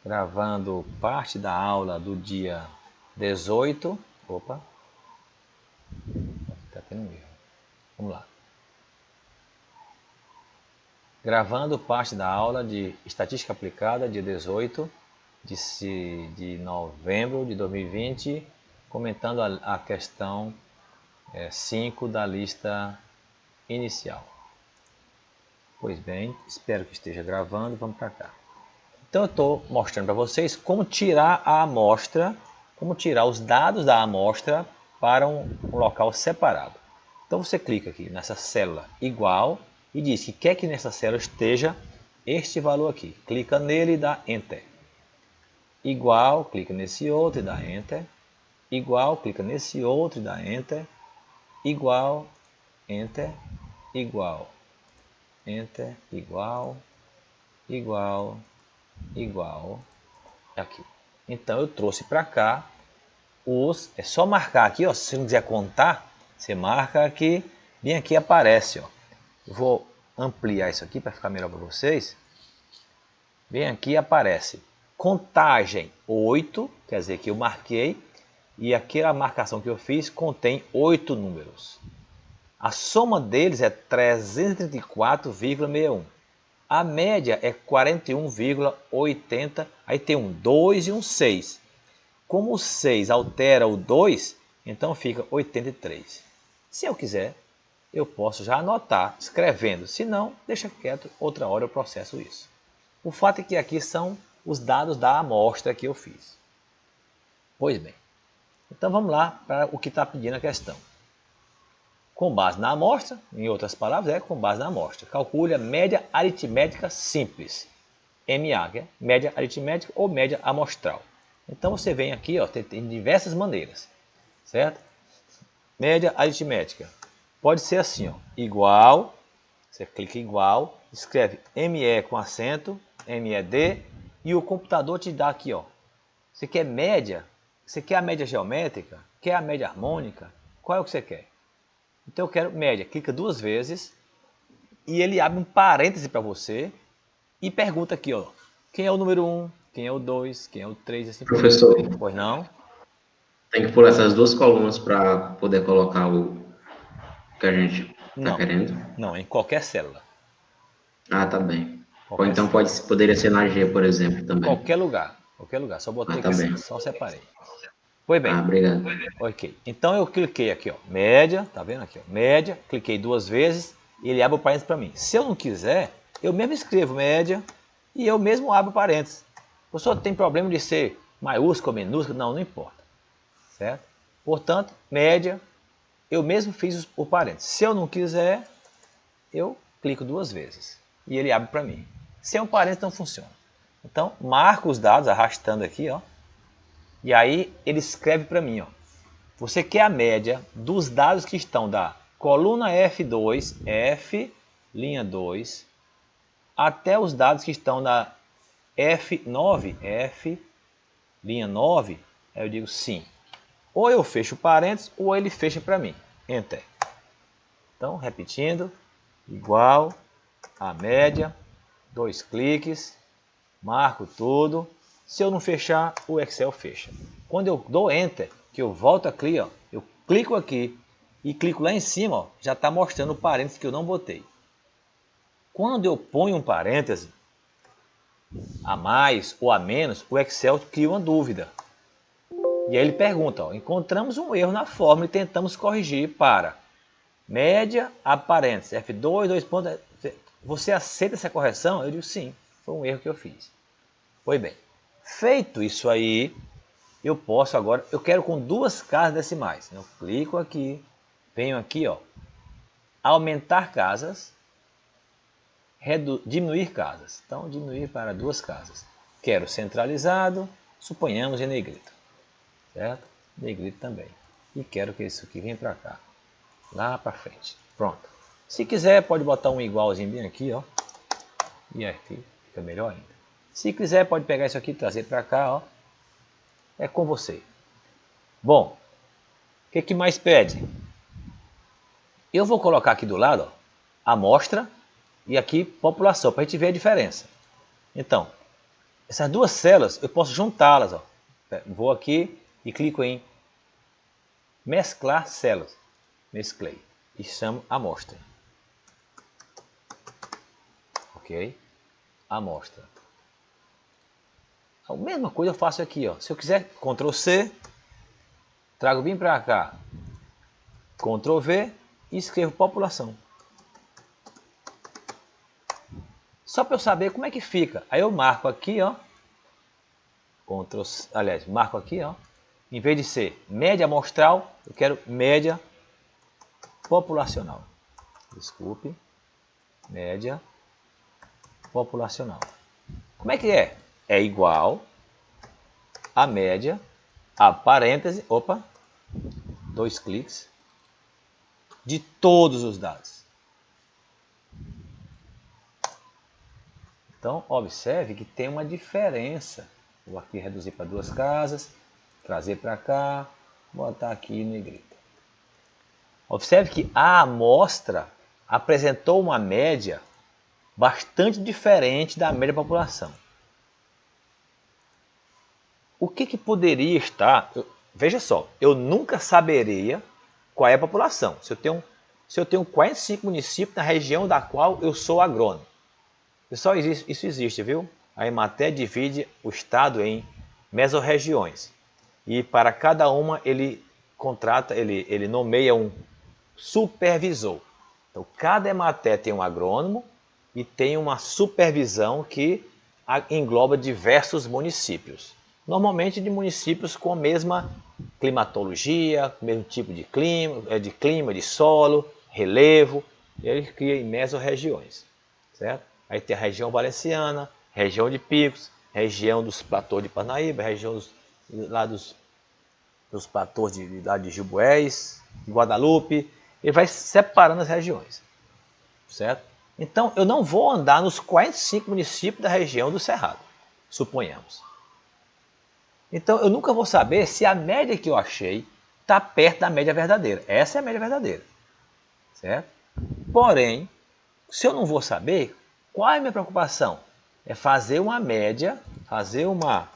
Gravando parte da aula do dia 18. Opa, está tendo um erro. Vamos lá. Gravando parte da aula de Estatística Aplicada, dia 18 de novembro de 2020, comentando a questão 5 da lista inicial. Pois bem, espero que esteja gravando. Vamos para cá. Então eu estou mostrando para vocês como tirar a amostra, como tirar os dados da amostra para um local separado. Então você clica aqui nessa célula igual e diz que quer que nessa célula esteja este valor aqui. Clica nele e dá Enter. Igual, clica nesse outro e dá Enter. Igual, clica nesse outro e dá Enter. Igual, Enter. Igual, Enter. Igual, igual, igual. Aqui. Então eu trouxe para cá os... É só marcar aqui, ó. Se você não quiser contar, você marca aqui. Bem aqui aparece, ó. Eu vou ampliar isso aqui para ficar melhor para vocês. Bem aqui aparece contagem 8, quer dizer que eu marquei, e aquela marcação que eu fiz contém 8 números. A soma deles é 334,61. A média é 41,80. Aí tem um 2 e um 6. Como o 6 altera o 2, então fica 83. Se eu quiser, eu posso já anotar escrevendo. Se não, deixa quieto, outra hora eu processo isso. O fato é que aqui são os dados da amostra que eu fiz. Pois bem, então vamos lá para o que está pedindo a questão. Com base na amostra, em outras palavras, com base na amostra, calcule a média aritmética simples, MA, que é média aritmética ou média amostral. Então você vem aqui, ó, tem diversas maneiras, certo? Média aritmética pode ser assim, ó, igual, você clica igual, escreve ME com acento, MED, e o computador te dá aqui, ó, você quer média, você quer a média geométrica, quer a média harmônica, qual é o que você quer? Então eu quero média, clica duas vezes e ele abre um parêntese para você e pergunta aqui, ó, quem é o número 1, quem é o 2, quem é o 3, assim por diante. Professor, Pois não? tem que pular essas duas colunas para poder colocar o que a gente está Não, querendo? não, em qualquer célula. Ah, tá bem. Ou Qualquer então célula. poderia ser na G, por exemplo, também. Qualquer lugar, só Ah, botei tá aqui, bem. só separei. Pois bem, Ah, obrigado. ok. Então eu cliquei aqui, ó, média, tá vendo aqui, ó, média, cliquei duas vezes e ele abre o parênteses para mim. Se eu não quiser, eu mesmo escrevo média e eu mesmo abro o parênteses. O professor tem problema de ser maiúsculo ou minúsculo? Não, não importa, certo? Portanto, média, eu mesmo fiz o parênteses. Se eu não quiser, eu clico duas vezes e ele abre para mim. Sem um parênteses não funciona. Então, marco os dados arrastando aqui, ó, e aí ele escreve para mim, ó. Você quer a média dos dados que estão da coluna F2, F, linha 2, até os dados que estão na F9, F, linha 9, aí eu digo sim. Ou eu fecho parênteses, ou ele fecha para mim. Enter. Então, repetindo, igual a média, dois cliques, marco tudo. Se eu não fechar, o Excel fecha. Quando eu dou Enter, que eu volto aqui, ó, eu clico aqui e clico lá em cima, ó, já está mostrando o parênteses que eu não botei. Quando eu ponho um parêntese a mais ou a menos, o Excel cria uma dúvida. E aí ele pergunta, ó, encontramos um erro na fórmula e tentamos corrigir para média, abre parênteses, F2, 2 pontos. Você aceita essa correção? Eu digo sim, foi um erro que eu fiz. Pois bem, feito isso aí, eu posso agora, eu quero com duas casas decimais. Eu clico aqui, venho aqui, ó, aumentar casas, diminuir casas. Então, diminuir para duas casas. Quero centralizado, suponhamos em negrito, certo? Negrito também. E quero que isso aqui venha para cá, lá para frente. Pronto. Se quiser, pode botar um igualzinho bem aqui, ó. E aqui fica melhor ainda. Se quiser, pode pegar isso aqui e trazer para cá, ó. É com você. Bom, o que mais pede? Eu vou colocar aqui do lado, ó, amostra e aqui população, para a gente ver a diferença. Então, Essas duas células, eu posso juntá-las. Ó. Vou aqui e clico em mesclar células. Mesclei. E chamo amostra. Ok? Amostra. A mesma coisa eu faço aqui. Ó. Se eu quiser, Ctrl C, trago bem para cá, Ctrl V e escrevo população. Só para eu saber como é que fica. Aí eu marco aqui, ó. Marco aqui, ó. Em vez de ser média amostral, eu quero média populacional. Desculpe. Média populacional. Como é que é? É igual a média, a parêntese, opa, 2 cliques, de todos os dados. Então, observe que tem uma diferença. Vou aqui reduzir para 2 casas, trazer para cá, botar aqui no negrito. Observe que a amostra apresentou uma média bastante diferente da média da população. O que poderia estar... Veja só, eu nunca saberia qual é a população. Se eu tenho 45 municípios na região da qual eu sou agrônomo. Pessoal, isso existe, viu? A Emater divide o estado em mesorregiões. E para cada uma ele ele nomeia um supervisor. Então, cada Emater tem um agrônomo e tem uma supervisão que engloba diversos municípios. Normalmente de municípios com a mesma climatologia, com o mesmo tipo de clima, de solo, relevo. Ele cria em mesorregiões, certo? Aí tem a região valenciana, região de Picos, região dos platôs de Parnaíba, região dos platôs de Gilboés, de Guadalupe. Ele vai separando as regiões, certo? Então, eu não vou andar nos 45 municípios da região do Cerrado, suponhamos. Então, eu nunca vou saber se a média que eu achei está perto da média verdadeira. Essa é a média verdadeira, certo? Porém, se eu não vou saber, qual é a minha preocupação? É fazer uma média, fazer uma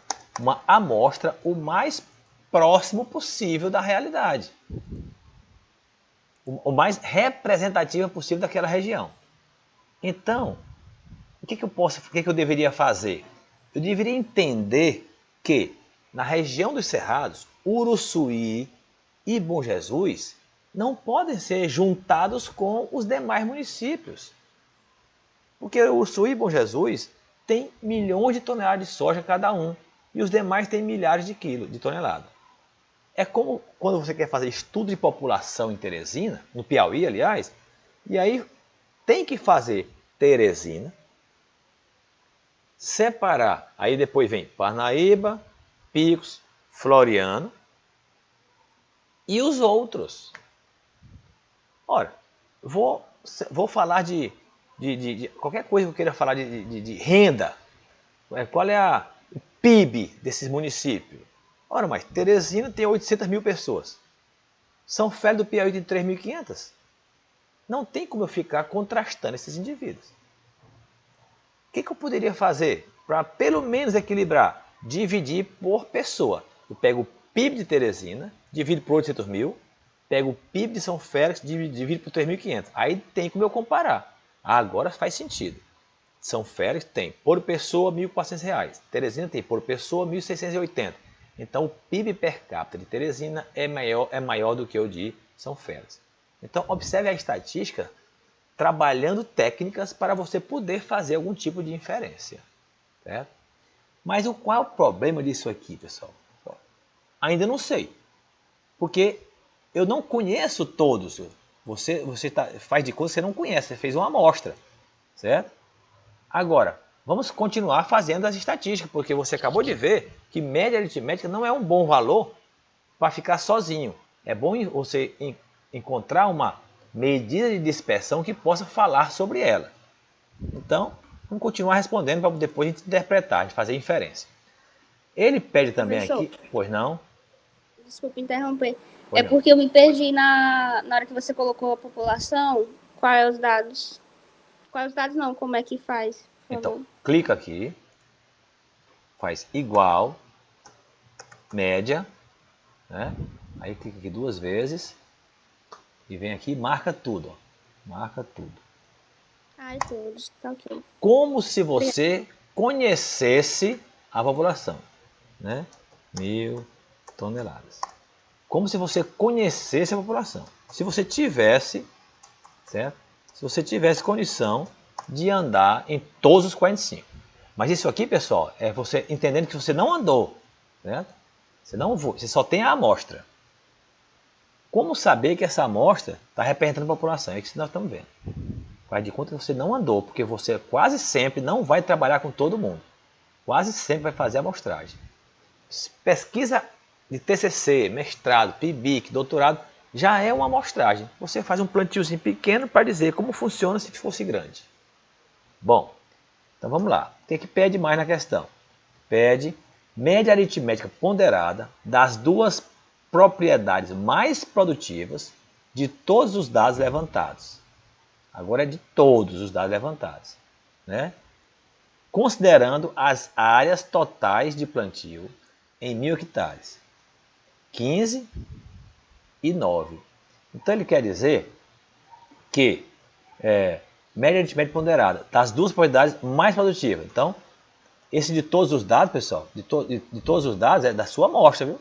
amostra o mais próximo possível da realidade. O mais representativa possível daquela região. Então, o que eu deveria fazer? Eu deveria entender que na região dos Cerrados, Uruçuí e Bom Jesus não podem ser juntados com os demais municípios. Porque Uruçuí e Bom Jesus tem milhões de toneladas de soja cada um e os demais têm milhares de quilos de tonelada. É como quando você quer fazer estudo de população em Teresina, no Piauí, aliás, e aí tem que fazer Teresina, separar, aí depois vem Parnaíba, Picos, Floriano e os outros. Ora, vou falar de qualquer coisa que eu queira falar de renda. Qual é o PIB desses municípios? Ora, mas Teresina tem 800 mil pessoas. São Félix do Piauí tem 3.500. Não tem como eu ficar contrastando esses indivíduos. O que eu poderia fazer para pelo menos equilibrar? Dividir por pessoa. Eu pego o PIB de Teresina, divido por 800 mil, pego o PIB de São Félix, divido por 3.500. Aí tem como eu comparar. Agora faz sentido. São Félix tem por pessoa R$ 1.400. Teresina tem por pessoa 1.680. Então o PIB per capita de Teresina é maior do que o de São Félix. Então observe a estatística trabalhando técnicas para você poder fazer algum tipo de inferência. Certo? Mas qual é o problema disso aqui, pessoal? Ainda não sei. Porque eu não conheço todos. Você faz de conta que você não conhece, você fez uma amostra. Certo? Agora, vamos continuar fazendo as estatísticas, porque você acabou de ver que média aritmética não é um bom valor para ficar sozinho. É bom você encontrar uma medida de dispersão que possa falar sobre ela. Então, vamos continuar respondendo para depois a gente interpretar, a gente fazer inferência. Ele pede também aqui... Pois não? Desculpa interromper. É porque eu me perdi na hora que você colocou a população. Quais os dados? Quais os dados não? Como é que faz? Então, clica aqui. faz igual, média, né? Aí clica aqui 2 vezes e vem aqui e marca tudo, ó. Marca tudo. Ai, todos, tá ok. Como se você conhecesse a população, né? 1000 toneladas. Como se você conhecesse a população. Se você tivesse, certo? Se você tivesse condição de andar em todos os 45. Mas isso aqui, pessoal, é você entendendo que você não andou, certo? Você só tem a amostra. Como saber que essa amostra está representando a população? É isso que nós estamos vendo. Faz de conta que você não andou, porque você quase sempre não vai trabalhar com todo mundo. Quase sempre vai fazer a amostragem. Pesquisa de TCC, mestrado, PIBIC, doutorado, já é uma amostragem. Você faz um plantiozinho pequeno para dizer como funciona se fosse grande. Bom, então vamos lá. O que pede mais na questão? Pede média aritmética ponderada das duas propriedades mais produtivas de todos os dados levantados. Agora é de todos os dados levantados, né? Considerando as áreas totais de plantio em 1000 hectares, 15 e 9. Então ele quer dizer que média aritmética ponderada das duas propriedades mais produtivas. Então, esse de todos os dados, pessoal, de todos os dados é da sua amostra, viu?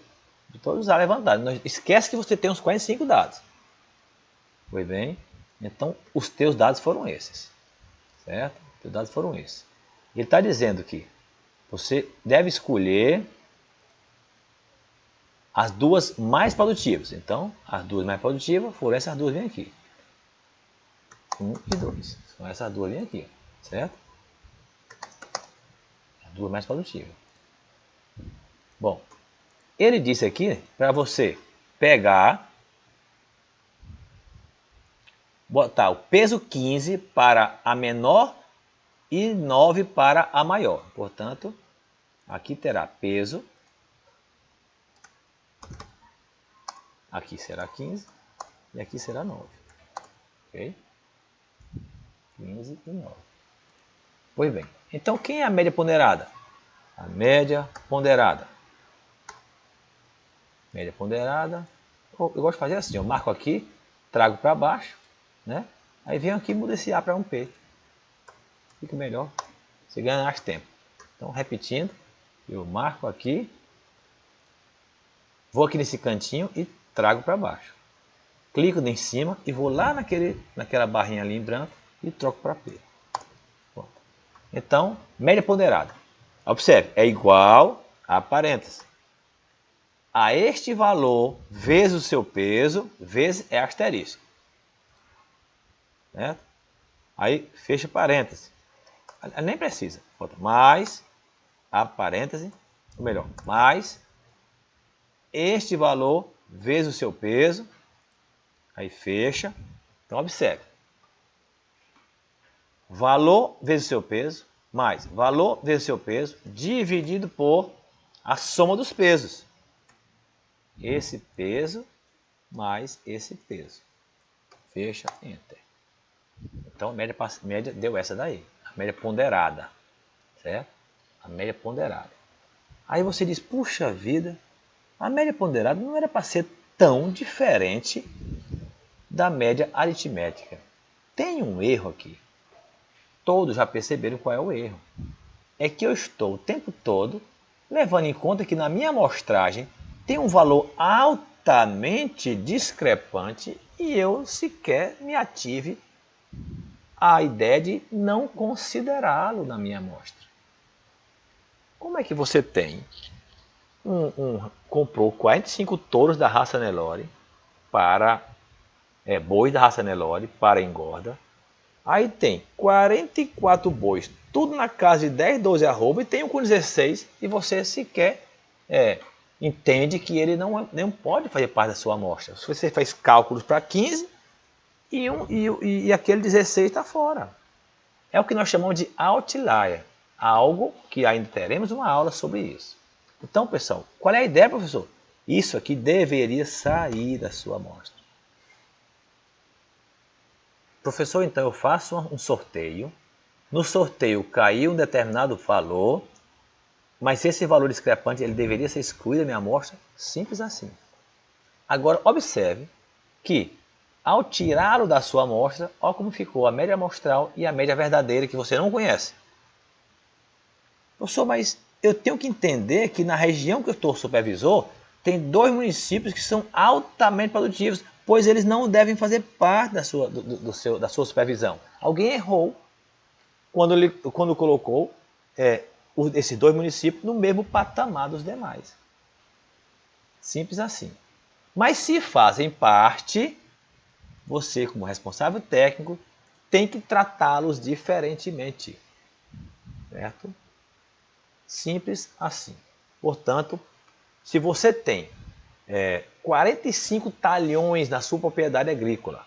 De todos os dados levantados. Não esquece que você tem uns 45 dados. Foi bem? Então, os teus dados foram esses. Certo? Os teus dados foram esses. Ele está dizendo que você deve escolher as duas mais produtivas. Então, as duas mais produtivas foram essas duas vêm aqui. 1 e 2. São essas duas vêm aqui. Certo? As duas mais produtivas. Bom, ele disse aqui para você pegar, botar o peso 15 para a menor e 9 para a maior. Portanto, aqui terá peso, aqui será 15 e aqui será 9. Ok? 15 e 9. Pois bem, então quem é a média ponderada? A média ponderada. Média ponderada. Eu gosto de fazer assim, eu marco aqui, trago para baixo, né? Aí venho aqui e mudo esse A para um P. Fica melhor, você ganha mais tempo. Então, repetindo, eu marco aqui, vou aqui nesse cantinho e trago para baixo. Clico em cima e vou lá naquela barrinha ali em branco e troco para P. Pronto. Então, média ponderada. Observe, é igual a parênteses. A este valor vezes o seu peso, vezes é asterisco. Certo? Aí, fecha parênteses. Nem precisa. Bota mais a parêntese, ou melhor, mais este valor vezes o seu peso. Aí fecha. Então, observe. Valor vezes o seu peso, mais valor vezes o seu peso, dividido por a soma dos pesos. Esse peso mais esse peso. Fecha, enter. Então, a média deu essa daí. A média ponderada. Certo? A média ponderada. Aí você diz, puxa vida, a média ponderada não era para ser tão diferente da média aritmética. Tem um erro aqui. Todos já perceberam qual é o erro. É que eu estou o tempo todo levando em conta que na minha amostragem tem um valor altamente discrepante e eu sequer me ative à ideia de não considerá-lo na minha amostra. Como é que você tem comprou 45 touros da raça Nelore para bois da raça Nelore para engorda. Aí tem 44 bois, tudo na casa de 10, 12 arroba, e tem um com 16 e você sequer entende que ele não pode fazer parte da sua amostra. Se você faz cálculos para 15 e aquele 16 está fora. É o que nós chamamos de outlier, algo que ainda teremos uma aula sobre isso. Então, pessoal, qual é a ideia, professor? Isso aqui deveria sair da sua amostra. Professor, então eu faço um sorteio. No sorteio caiu um determinado valor. Mas esse valor discrepante ele deveria ser excluído da minha amostra, simples assim. Agora, observe que, ao tirá-lo da sua amostra, olha como ficou a média amostral e a média verdadeira que você não conhece. Professor, mas eu tenho que entender que na região que eu estou supervisor, tem 2 municípios que são altamente produtivos, pois eles não devem fazer parte da sua supervisão. Alguém errou quando colocou esses 2 municípios no mesmo patamar dos demais. Simples assim. Mas se fazem parte, você como responsável técnico tem que tratá-los diferentemente. Certo? Simples assim. Portanto, se você tem 45 talhões na sua propriedade agrícola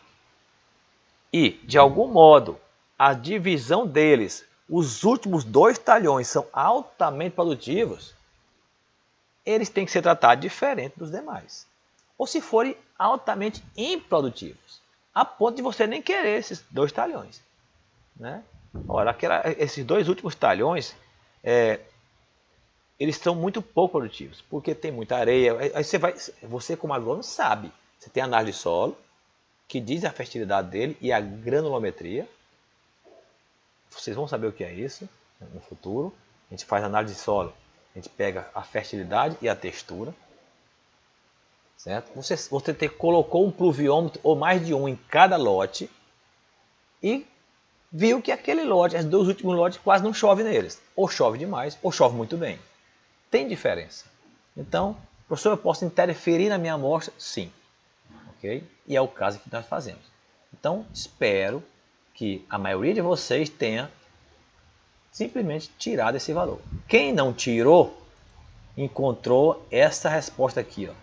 e, de algum modo, a divisão deles, os últimos 2 talhões são altamente produtivos, eles têm que ser tratados diferente dos demais. Ou se forem altamente improdutivos, a ponto de você nem querer esses 2 talhões. Né? Ora, esses 2 últimos talhões, eles são muito pouco produtivos, porque tem muita areia. Aí você como agrônomo sabe, você tem análise de solo, que diz a fertilidade dele e a granulometria. Vocês vão saber o que é isso no futuro. A gente faz análise de solo, a gente pega a fertilidade e a textura. Certo? Você colocou um pluviômetro ou mais de um em cada lote e viu que aquele lote, os 2 últimos lotes, quase não chove neles. Ou chove demais, ou chove muito bem. Tem diferença. Então, professor, eu posso interferir na minha amostra? Sim. Okay? E é o caso que nós fazemos. Então, espero que a maioria de vocês tenha simplesmente tirado esse valor. Quem não tirou, encontrou essa resposta aqui. Ó.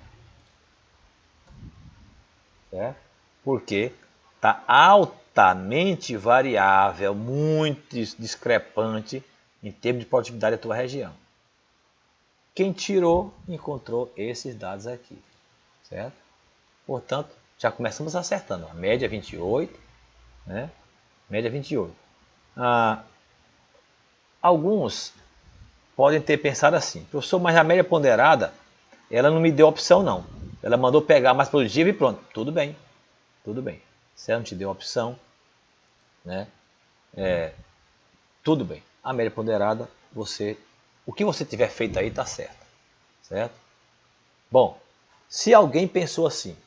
Certo? Porque está altamente variável, muito discrepante em termos de produtividade da tua região. Quem tirou, encontrou esses dados aqui. Certo? Portanto, já começamos acertando. A média é 28. Né? Média 28. Alguns podem ter pensado assim, professor, mas a média ponderada, ela não me deu opção não. Ela mandou pegar mais produtivo e pronto. Tudo bem. Tudo bem. Se ela não te deu opção, né? Tudo bem. A média ponderada, o que você tiver feito aí está certo. Certo? Bom, se alguém pensou assim,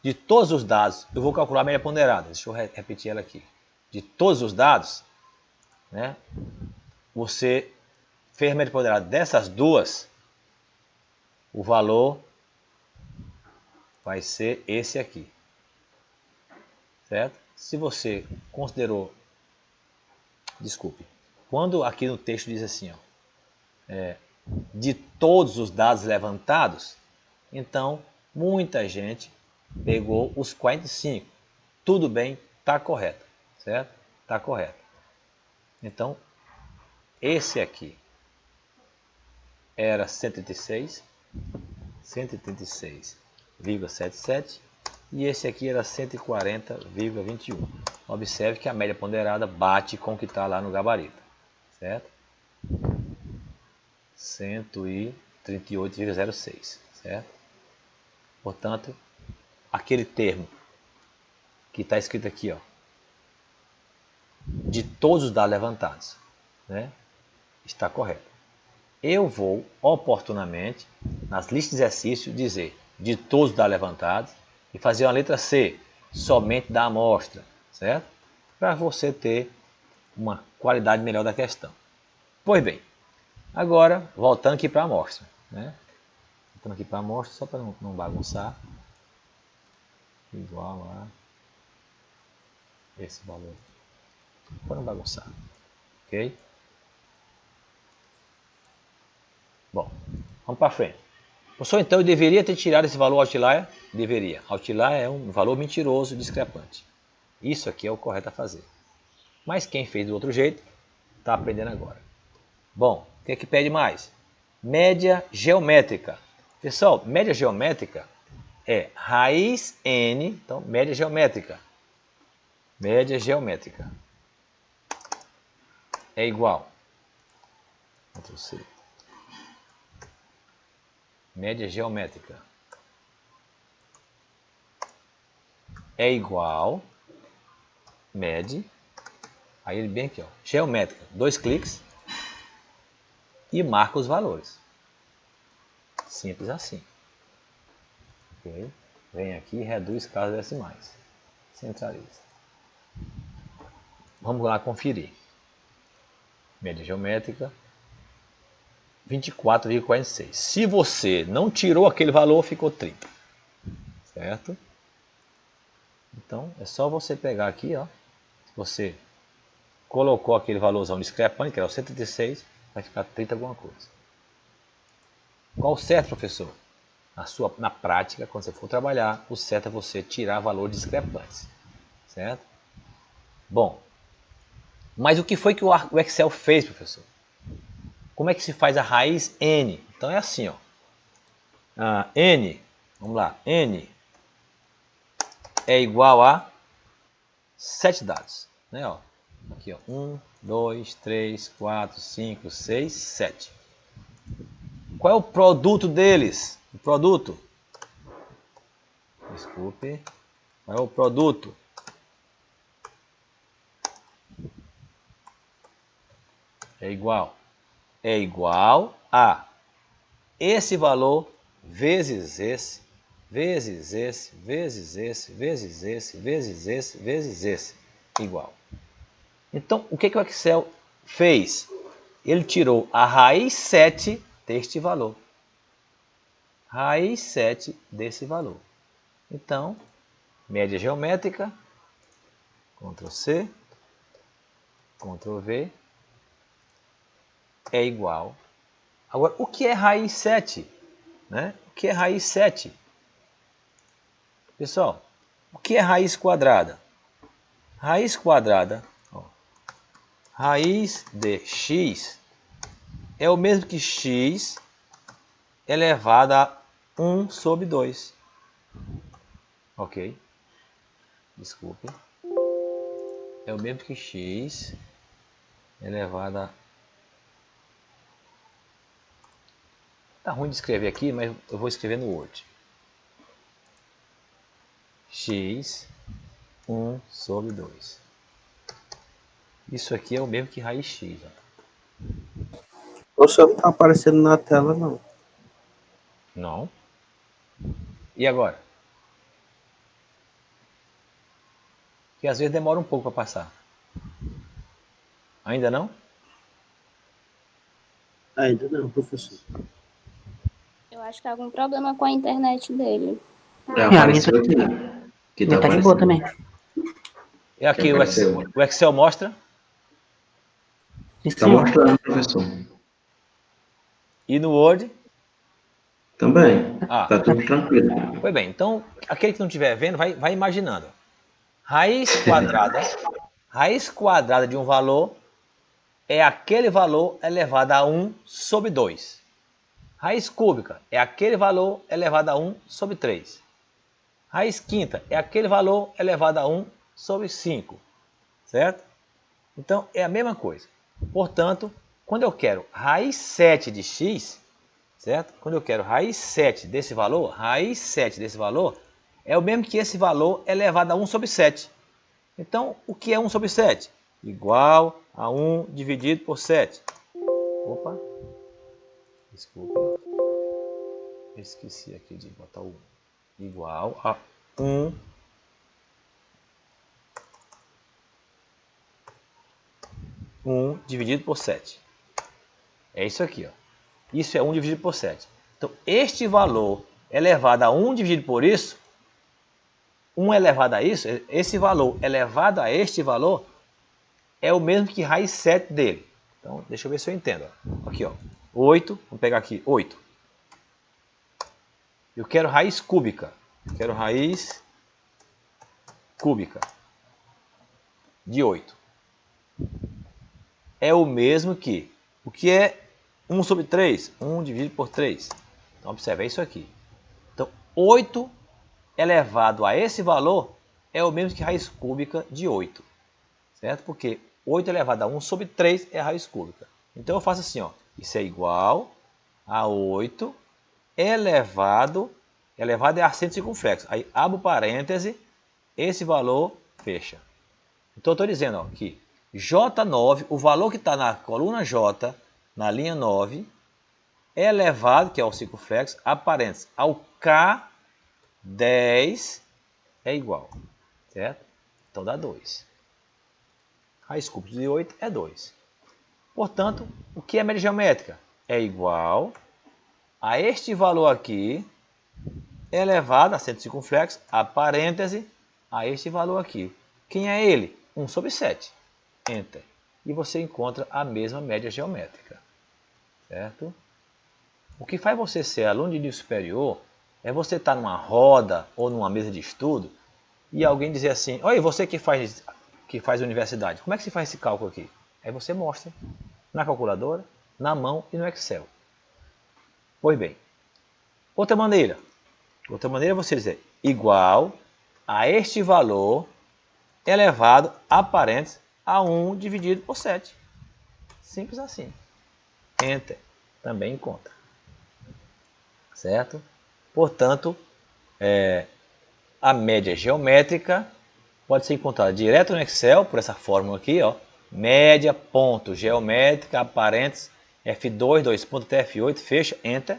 de todos os dados, eu vou calcular a média ponderada. Deixa eu repetir ela aqui. De todos os dados, né? Você fez a média ponderada dessas 2, o valor vai ser esse aqui. Certo? Se você considerou, desculpe, quando aqui no texto diz assim, ó, de todos os dados levantados, então muita gente pegou os 45. Tudo bem, está correto, certo? Está correto. Então, esse aqui era 136,77 e esse aqui era 140,21. Observe que a média ponderada bate com o que está lá no gabarito, certo? 138,06, certo? Portanto, aquele termo que está escrito aqui, ó, de todos os dados levantados, né, está correto. Eu vou oportunamente, nas listas de exercício, dizer de todos os dados levantados e fazer uma letra C, somente da amostra, certo? Para você ter uma qualidade melhor da questão. Pois bem, agora voltando aqui para a amostra, né? Voltando aqui para a amostra, só para não bagunçar. Igual a esse valor. Para não bagunçar. Ok? Bom, vamos para frente. Professor, então eu deveria ter tirado esse valor outlier? Deveria. Outlier é um valor mentiroso, discrepante. Isso aqui é o correto a fazer. Mas quem fez do outro jeito, está aprendendo agora. Bom, o que é que pede mais? Média geométrica. Pessoal, média geométrica é raiz n, então média geométrica. Média geométrica é igual. Ctrl+C. média geométrica é igual, mede, aí ele bem aqui, ó, geométrica, 2 cliques e marca os valores. Simples assim. Okay? Vem aqui e reduz casas decimais. Centraliza. Vamos lá conferir. Média geométrica 24,46. Se você não tirou aquele valor, ficou 30. Certo? Então, é só você pegar aqui, ó. Se você colocou aquele valorzão discrepante, que era o 136, vai ficar 30 alguma coisa. Qual o certo, professor? Na prática, quando você for trabalhar, o certo é você tirar valor discrepante. Certo? Bom, mas o que foi que o Excel fez, professor? Como é que se faz a raiz n? Então é assim, ó. N, vamos lá, n é igual a 7 dados, né? Ó, aqui, ó, 1, 2, 3, 4, 5, 6, 7. Qual é o produto deles? O produto, desculpe, qual é o produto? É igual a esse valor vezes esse, vezes esse, vezes esse, vezes esse, vezes esse, vezes esse, igual. Então, o que o Excel fez? Ele tirou a raiz 7 deste valor. Raiz 7 desse valor. Então, média geométrica, Ctrl C, Ctrl V, é igual. Agora, o que é raiz 7? Né? O que é raiz 7? Pessoal, o que é raiz quadrada? Raiz quadrada, ó, raiz de x é o mesmo que x elevado a 1 sobre 2. Ok? Desculpe. É o mesmo que x elevado a... Tá ruim de escrever aqui, mas eu vou escrever no Word. X 1 sobre 2. Isso aqui é o mesmo que raiz x. Ó. O senhor não está aparecendo na tela, não. Não. E agora? Que às vezes demora um pouco para passar. Ainda não? Ainda não, professor. Eu acho que há algum problema com a internet dele. Apareceu aqui. Que Minha tá de boa também. E aqui o Excel mostra? Está mostrando, professor. E no Word? Também. Está tudo tranquilo. Pois bem, então aquele que não estiver vendo, vai imaginando. Raiz quadrada de um valor é aquele valor elevado a 1 sobre 2. Raiz cúbica é aquele valor elevado a 1 sobre 3. Raiz quinta é aquele valor elevado a 1 sobre 5. Certo? Então é a mesma coisa. Portanto, quando eu quero raiz 7 de x, certo? Quando eu quero raiz 7 desse valor, raiz 7 desse valor é o mesmo que esse valor elevado a 1 sobre 7. Então, o que é 1 sobre 7? Igual a 1 dividido por 7. Opa, desculpa, esqueci aqui de botar o 1. Igual a 1 dividido por 7. É isso aqui, ó. Isso é 1 dividido por 7. Então, este valor elevado a 1 dividido por isso, 1 elevado a isso, esse valor elevado a este valor, é o mesmo que raiz 7 dele. Então, deixa eu ver se eu entendo. Aqui, ó. 8, vamos pegar aqui, 8. Eu quero raiz cúbica. Eu quero raiz cúbica de 8. É o mesmo que... O que é 1 sobre 3? 1 dividido por 3. Então, observe, é isso aqui. Então, 8 elevado a esse valor é o mesmo que raiz cúbica de 8. Certo? Porque 8 elevado a 1 sobre 3 é a raiz cúbica. Então, eu faço assim, ó. Isso é igual a 8 elevado é acento circunflexo. Aí abro parêntese, esse valor fecha. Então eu estou dizendo ó, que J9, o valor que está na coluna J, na linha 9, é elevado, que é o circunflexo, a parênteses, ao K10 é igual, certo? Então dá 2. Raiz cúbica de 8 é 2. Portanto, o que é média geométrica? É igual a este valor aqui, elevado, acento circunflexo, a parêntese, a este valor aqui. Quem é ele? 1 sobre 7. Enter. E você encontra a mesma média geométrica. Certo? O que faz você ser aluno de nível superior é você estar numa roda ou numa mesa de estudo e alguém dizer assim, oi, você que faz universidade, como é que se faz esse cálculo aqui? Aí você mostra na calculadora, na mão e no Excel. Pois bem, outra maneira é você dizer igual a este valor elevado a parênteses a 1 dividido por 7. Simples assim. Enter. Também encontra. Certo? Portanto, a média geométrica pode ser encontrada direto no Excel, por essa fórmula aqui, ó. Média, ponto, geométrica, parênteses, F2, 2 ponto, F8, fecha, Enter.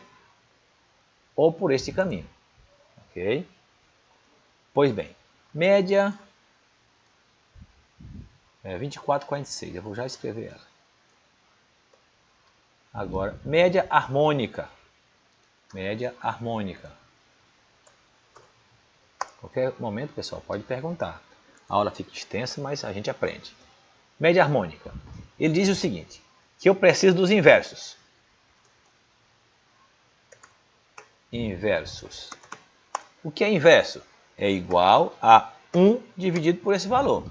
Ou por este caminho. Ok? Pois bem, média 24,46. Eu vou já escrever ela. Agora, média harmônica. Média harmônica. Qualquer momento, pessoal, pode perguntar. A aula fica extensa, mas a gente aprende. Média harmônica. Ele diz o seguinte, que eu preciso dos inversos. Inversos. O que é inverso? É igual a 1 dividido por esse valor.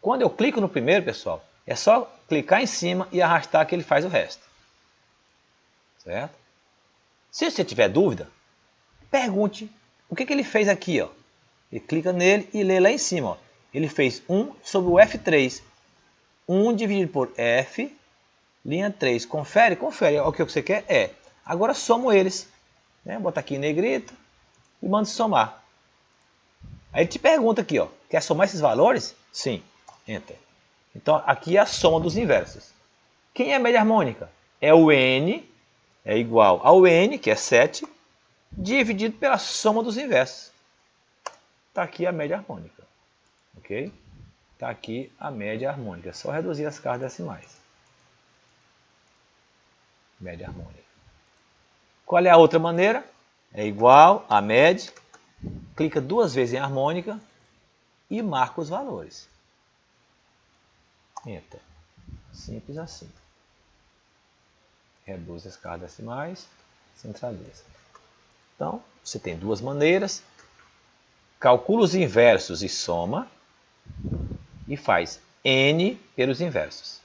Quando eu clico no primeiro, pessoal, é só clicar em cima e arrastar que ele faz o resto. Certo? Se você tiver dúvida, pergunte o que ele fez aqui. Ó. Ele clica nele e lê lá em cima. Ó. Ele fez 1 sobre o F3. 1 dividido por F, linha 3. Confere? Confere. O que você quer? É. Agora somo eles. Né? Bota aqui em negrito e manda somar. Aí ele te pergunta aqui, ó, quer somar esses valores? Sim. Enter. Então aqui é a soma dos inversos. Quem é a média harmônica? É o N, é igual ao N, que é 7, dividido pela soma dos inversos. Está aqui a média harmônica. Ok? Está aqui a média harmônica. É só reduzir as casas decimais. Média harmônica. Qual é a outra maneira? É igual a média. Clica 2 vezes em harmônica e marca os valores. Enter. Simples assim. Reduz as casas decimais, centraliza. Então, você tem duas maneiras. Calcula os inversos e soma. E faz N pelos inversos.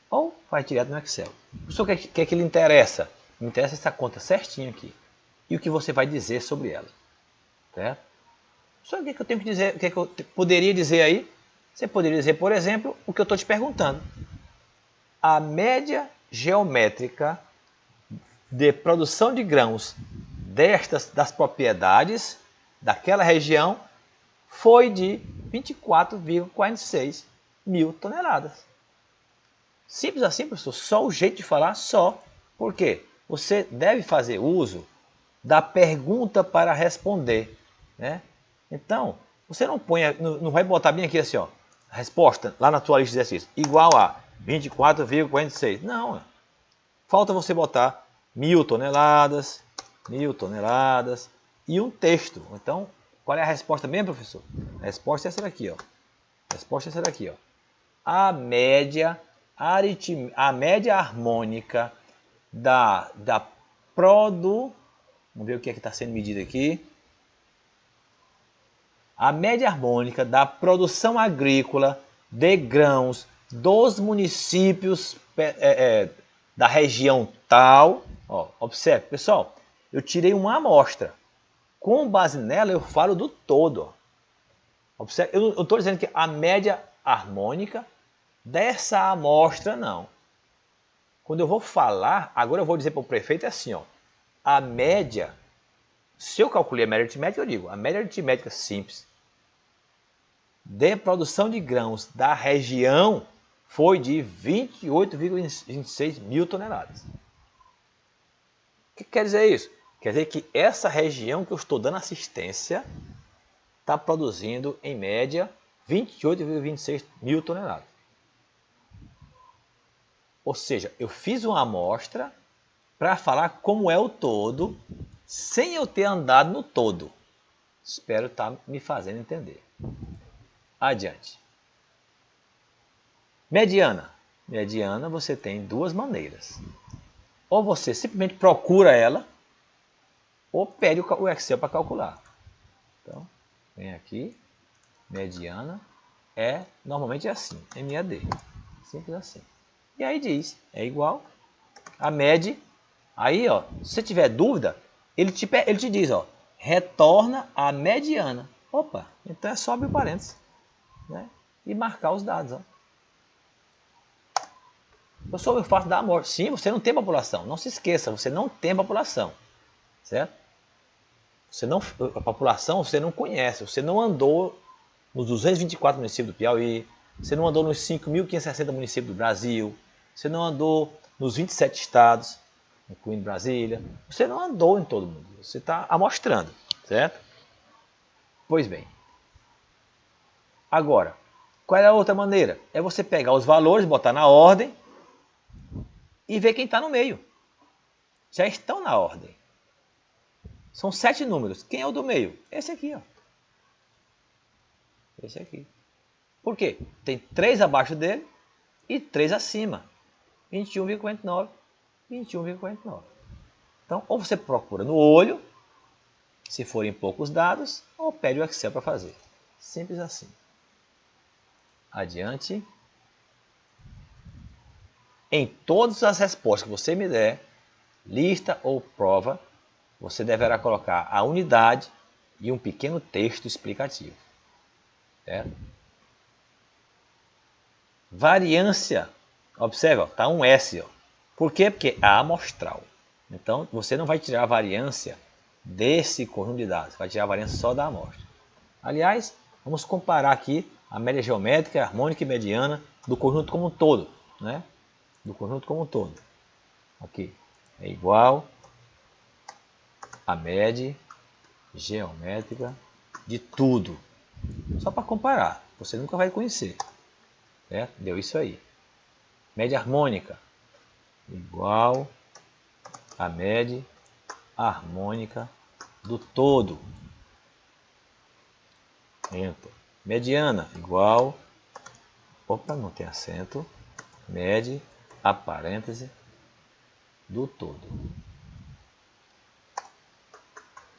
Ou faz direto no Excel. O que é que lhe interessa? Me interessa essa conta certinha aqui. E o que você vai dizer sobre ela. Certo? Só o que eu tenho que dizer, o que eu poderia dizer aí? Você poderia dizer, por exemplo, o que eu estou te perguntando. A média geométrica de produção de grãos das propriedades daquela região foi de 24,46 mil toneladas. Simples assim, professor. Só o jeito de falar, só. Por quê? Você deve fazer uso da pergunta para responder. Né? Então, você não vai botar bem aqui assim, ó, a resposta lá na tua lista de exercícios, igual a 24,46. Não. Falta você botar 1.000 toneladas e um texto. Então, qual é a resposta mesmo, professor? A resposta é essa daqui, ó. A resposta é essa daqui, ó. A média harmônica vamos ver o que é que está sendo medido aqui. A média harmônica da produção agrícola de grãos dos municípios da região tal. Ó, observe, pessoal, eu tirei uma amostra. Com base nela, eu falo do todo. Ó. Observe, eu não estou dizendo que a média harmônica dessa amostra, não. Quando eu vou falar, agora eu vou dizer para o prefeito assim, ó, a média, se eu calculei a média aritmética, eu digo, a média aritmética simples de produção de grãos da região foi de 28,26 mil toneladas. O que quer dizer isso? Quer dizer que essa região que eu estou dando assistência está produzindo, em média, 28,26 mil toneladas. Ou seja, eu fiz uma amostra para falar como é o todo, sem eu ter andado no todo. Espero estar me fazendo entender. Adiante. Mediana. Mediana você tem duas maneiras. Ou você simplesmente procura ela, ou pede o Excel para calcular. Então, vem aqui, mediana, normalmente é assim, MAD. Simples assim. E aí diz, é igual a média. Aí, ó, se você tiver dúvida, ele te diz, ó, retorna a mediana. Opa, então é só abrir parênteses, né? E marcar os dados, ó. Eu faço da amostra. Sim, você não tem população. Não se esqueça, você não tem população. Certo? A população você não conhece. Você não andou nos 224 municípios do Piauí. Você não andou nos 5.560 municípios do Brasil. Você não andou nos 27 estados, incluindo Brasília. Você não andou em todo mundo. Você está amostrando. Certo? Pois bem. Agora, qual é a outra maneira? É você pegar os valores, botar na ordem e ver quem está no meio. Já estão na ordem. São 7 números. Quem é o do meio? Esse aqui, ó. Esse aqui. Por quê? Tem 3 abaixo dele e 3 acima. 21,49. 21,49. Então, ou você procura no olho, se forem poucos dados, ou pede o Excel para fazer. Simples assim. Adiante. Em todas as respostas que você me der, lista ou prova, você deverá colocar a unidade e um pequeno texto explicativo. Certo? Variância. Observe, está um S. Ó. Por quê? Porque é amostral. Então, você não vai tirar a variância desse conjunto de dados. Vai tirar a variância só da amostra. Aliás, vamos comparar aqui a média geométrica, harmônica e mediana do conjunto como um todo. Né? Do conjunto como um todo. Aqui. É igual a média geométrica de tudo. Só para comparar. Você nunca vai conhecer. Certo? Deu isso aí. Média harmônica. Igual a média harmônica do todo. Enter. Mediana. Igual. Opa, não tem acento. Média, a parêntese, do todo.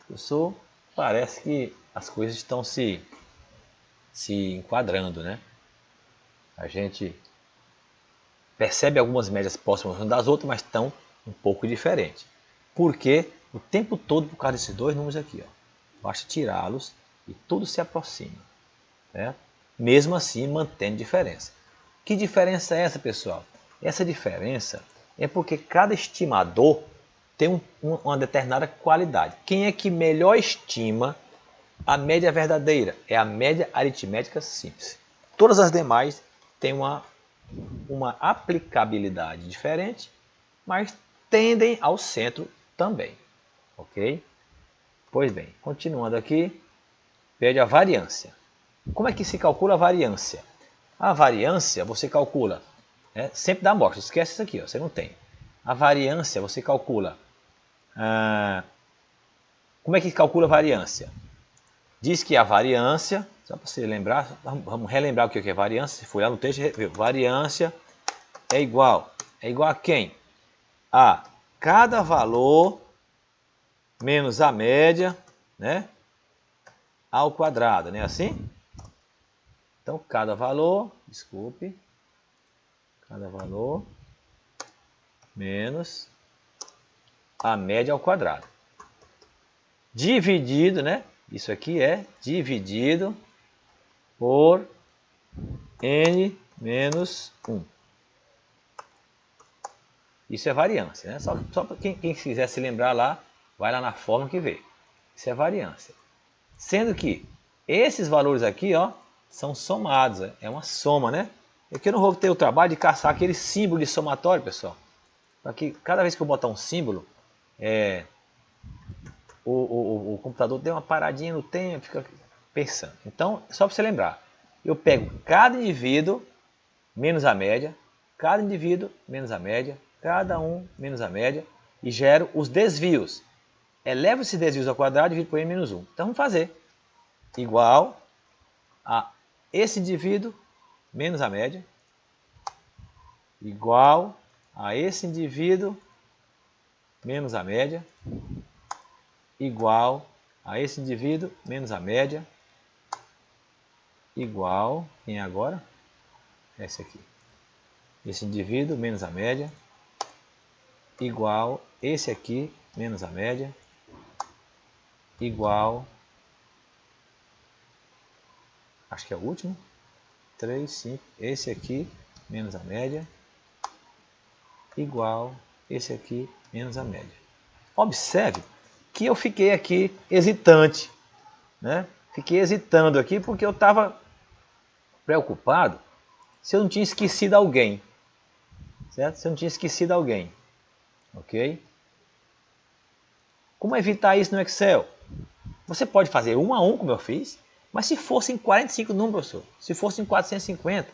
Professor, parece que as coisas estão se enquadrando, né? A gente percebe algumas médias próximas umas das outras, mas estão um pouco diferentes. Porque o tempo todo, por causa desses dois números aqui, ó, basta tirá-los e tudo se aproxima. Né? Mesmo assim, mantendo diferença. Que diferença é essa, pessoal? Essa diferença é porque cada estimador tem uma determinada qualidade. Quem é que melhor estima a média verdadeira? É a média aritmética simples. Todas as demais têm uma aplicabilidade diferente, mas tendem ao centro também. Ok? Pois bem, continuando aqui, pede a variância. Como é que se calcula a variância? A variância você calcula sempre da amostra. Esquece isso aqui, ó, você não tem. A variância você calcula. Como é que calcula a variância? Diz que a variância, só para você lembrar, vamos relembrar o que é variância. Se for lá no texto, variância é igual a quem? A cada valor menos a média, né, ao quadrado, não é assim? Então, cada valor menos a média ao quadrado. Dividido, né? Isso aqui é dividido por n menos 1. Isso é variância, né? Só para quem quiser se lembrar lá, vai lá na fórmula que vê. Isso é variância. Sendo que esses valores aqui, ó, são somados, é uma soma, né? Aqui eu não vou ter o trabalho de caçar aquele símbolo de somatório, pessoal. Aqui, cada vez que eu botar um símbolo, o computador tem uma paradinha no tempo, fica pensando. Então, só para você lembrar, eu pego cada indivíduo menos a média, cada indivíduo menos a média, cada um menos a média, e gero os desvios. Elevo esses desvios ao quadrado e divido por n menos 1. Então vamos fazer. Igual a esse indivíduo menos a média, igual a esse indivíduo menos a média, igual a esse indivíduo menos a média, igual, quem é agora? Esse aqui. Esse indivíduo menos a média, igual esse aqui menos a média, igual, acho que é o último, 3, 5, esse aqui menos a média, igual esse aqui menos a média. Observe que eu fiquei aqui hesitante, né? Fiquei hesitando aqui porque eu estava preocupado se eu não tinha esquecido alguém, certo? Se eu não tinha esquecido alguém, ok? Como evitar isso no Excel? Você pode fazer um a um, como eu fiz, mas se fossem 45 números, professor, se fossem 450,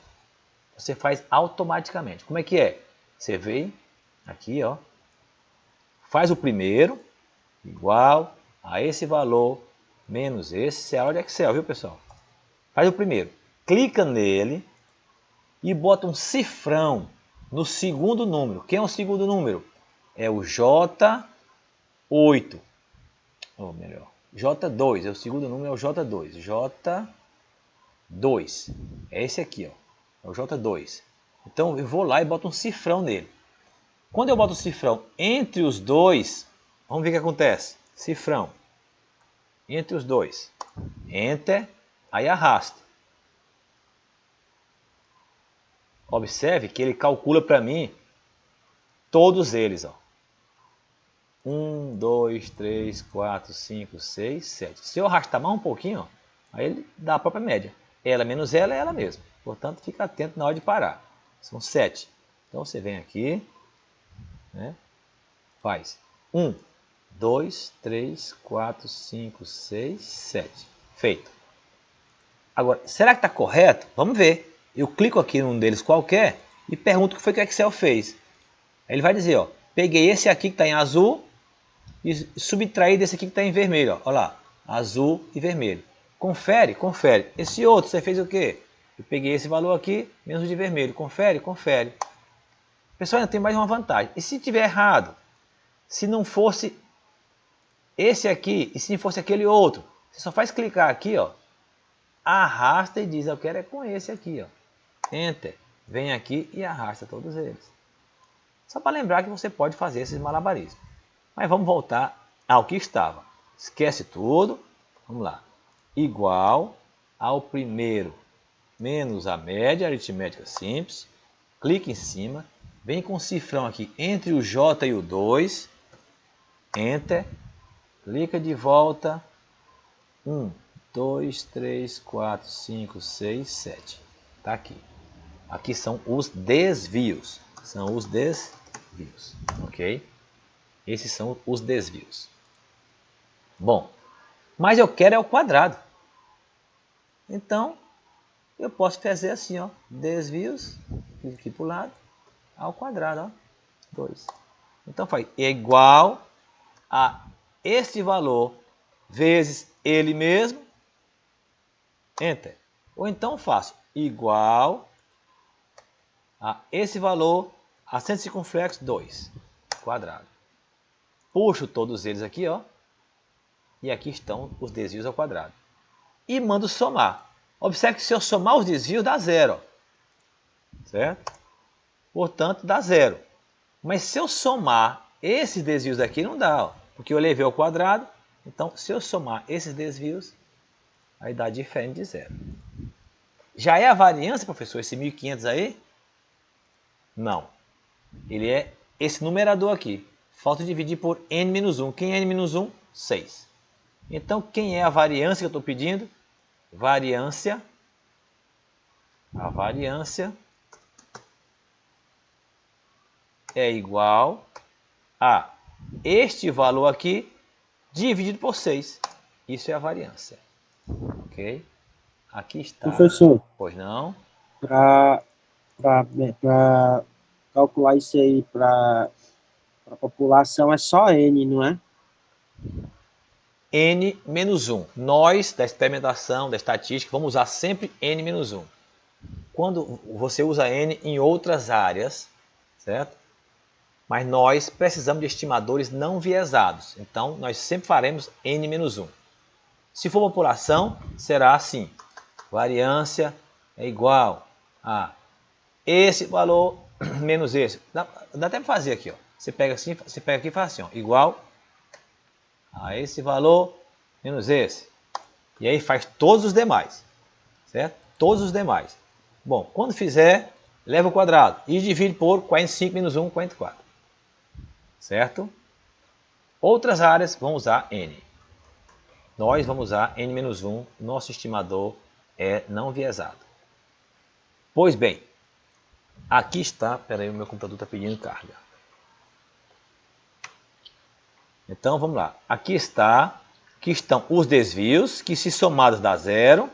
você faz automaticamente. Como é que é? Você vem aqui, ó, faz o primeiro, igual a esse valor, menos esse, isso é aula de Excel, viu, pessoal? Faz o primeiro, clica nele e bota um cifrão no segundo número. Quem é o segundo número? É o J8, ou melhor, J2, o segundo número é o J2, J2, é esse aqui, ó, é o J2. Então eu vou lá e boto um cifrão nele. Quando eu boto o cifrão entre os dois, vamos ver o que acontece. Cifrão entre os dois, Enter, aí arrasta. Observe que ele calcula para mim todos eles, ó. 1, 2, 3, 4, 5, 6, 7. Se eu arrastar mais um pouquinho, ó, aí ele dá a própria média. Ela menos ela é ela mesma. Portanto, fica atento na hora de parar. São 7. Então você vem aqui, né? Faz 1, 2, 3, 4, 5, 6, 7. Feito. Agora, será que está correto? Vamos ver. Eu clico aqui num deles qualquer e pergunto o que foi que o Excel fez. Aí ele vai dizer, ó, peguei esse aqui que está em azul e subtraí desse aqui que está em vermelho. Ó. Olha lá, azul e vermelho. Confere, confere. Esse outro, você fez o quê? Eu peguei esse valor aqui, menos o de vermelho. Confere, confere. Pessoal, ainda tem mais uma vantagem. E se tiver errado? Se não fosse esse aqui e se não fosse aquele outro? Você só faz clicar aqui, ó, arrasta e diz, eu quero é com esse aqui, ó. Enter. Vem aqui e arrasta todos eles. Só para lembrar que você pode fazer esses malabarismos. Mas vamos voltar ao que estava. Esquece tudo. Vamos lá. Igual ao primeiro menos a média aritmética simples. Clique em cima. Vem com o cifrão aqui entre o J e o 2. Enter. Clica de volta. 1, 2, 3, 4, 5, 6, 7. Está aqui. Aqui são os desvios. São os desvios. Ok? Esses são os desvios. Bom, mas eu quero é o quadrado. Então, eu posso fazer assim, ó. Desvios, aqui para o lado, ao quadrado, ó. 2. Então, faz igual a este valor vezes ele mesmo. Enter. Ou então faço igual a esse valor acento circunflexo 2 quadrado. Puxo todos eles aqui, ó. E aqui estão os desvios ao quadrado. E mando somar. Observe que se eu somar os desvios dá 0. Certo? Portanto, dá 0. Mas se eu somar esses desvios aqui não dá, ó, porque eu levei ao quadrado. Então, se eu somar esses desvios, aí dá diferente de 0. Já é a variância, professor, esse 1500 aí? Não. Ele é esse numerador aqui. Falta dividir por n-1. Quem é n-1? 6. Então, quem é a variância que eu estou pedindo? A variância é igual a este valor aqui dividido por 6. Isso é a variância. Ok? Aqui está. Professor, Pois não? para calcular isso aí para a população é só N, não é? n-1. Nós, da experimentação, da estatística, vamos usar sempre n-1. Quando você usa n em outras áreas, certo? Mas nós precisamos de estimadores não viesados. Então, nós sempre faremos n-1. Se for população, será assim. Variância é igual a esse valor menos esse. Dá até para fazer aqui. Ó. Você pega assim, você pega aqui e faz assim. Ó, igual a esse valor menos esse. E aí faz todos os demais. Certo? Todos os demais. Bom, quando fizer, leva o quadrado e divide por 45 menos 1, 44. Certo? Outras áreas vão usar n. Nós vamos usar n-1. Nosso estimador é não viesado. Pois bem, aqui está. Espera aí, o meu computador está pedindo carga. Então vamos lá. Aqui estão os desvios que, se somados, dá zero.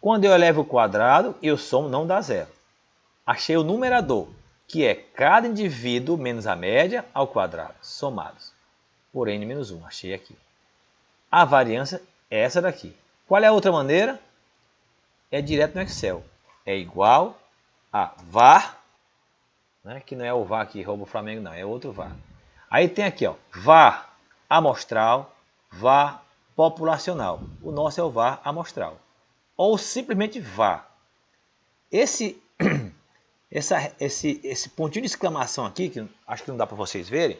Quando eu elevo o quadrado, eu somo, não dá zero. Achei o numerador, que é cada indivíduo menos a média ao quadrado, somados por n-1. Achei aqui. A variância é essa daqui. Qual é a outra maneira? É direto no Excel. É igual a var, né, que não é o var que rouba o Flamengo, não, é outro var. Aí tem aqui, ó, var amostral, var populacional. O nosso é o var amostral. Ou simplesmente var. Esse pontinho de exclamação aqui, que acho que não dá para vocês verem,